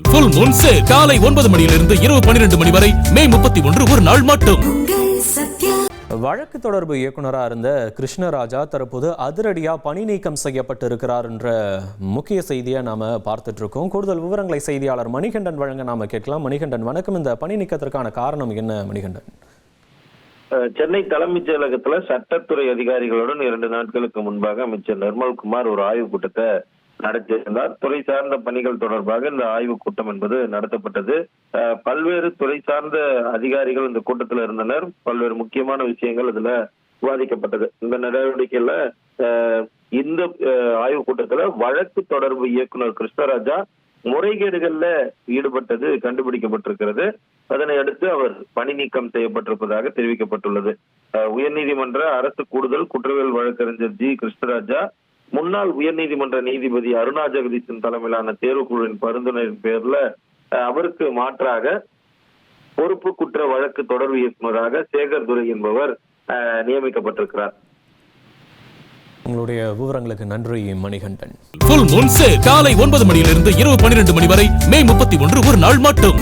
Full Moon Sale காலை 9 மணியிலிருந்து இரவு 12 மணி வரை மே 31 ஒரு நாள் மட்டும். வழக்கு தொடர்பு இயக்குனராக இருந்த கிருஷ்ணராஜா தற்போது அதிரடியா பணி நீக்கம் செய்யப்பட்டிருக்கிறார் என்ற முக்கிய செய்தியை நாம பார்த்துட்டு இருக்கோம். கூடுதல் விவரங்களை செய்தியாளர் மணிகண்டன் வழங்க நாம கேட்கலாம். மணிகண்டன் வணக்கம். இந்த பணி நீக்கத்திற்கான காரணம் என்ன மணிகண்டன்? சென்னை தலைமைச் செயலகத்துல சட்டத்துறை அதிகாரிகளுடன் 2 நாட்களுக்கு முன்பாக அமைச்சர் நிர்மல்குமார் ஒரு ஆய்வுக் கூட்டத்தை நடத்தியிருந்தார். துறை சார்ந்த பணிகள் தொடர்பாக இந்த ஆய்வுக் கூட்டம் என்பது நடத்தப்பட்டது. பல்வேறு துறை சார்ந்த அதிகாரிகள் இந்த கூட்டத்தில் இருந்தனர். பல்வேறு முக்கியமான விஷயங்கள் இதுல விவாதிக்கப்பட்டது. இந்த நடவடிக்கையில இந்த ஆய்வுக் கூட்டத்துல வழக்கு தொடர்பு இயக்குனர் கிருஷ்ணராஜா முறைகேடுகள்ல ஈடுபட்டது கண்டுபிடிக்கப்பட்டிருக்கிறது. அதனை அடுத்து அவர் பணி நீக்கம் செய்யப்பட்டிருப்பதாக தெரிவிக்கப்பட்டுள்ளது. உயர்நீதிமன்ற அரசு கூடுதல் குற்றவியல் வழக்கறிஞர் ஜி கிருஷ்ணராஜா முன்னாள் உயர்நீதிமன்ற நீதிபதி அருணா ஜெகதீசன் தலைமையிலான தேர்வுக்குழுவின் பரிந்துரையின் பேர்ல அவருக்கு மாற்றாக பொறுப்பு குற்ற வழக்கு தொடர்பு இயக்குநராக சேகர் துரை என்பவர் நியமிக்கப்பட்டிருக்கிறார். உங்களுடைய விவரங்களுக்கு நன்றி மணிகண்டன். Full Moon Sale காலை 9 மணியிலிருந்து இரவு 12 மணி வரை மே 31 ஒரு நாள் மட்டும்.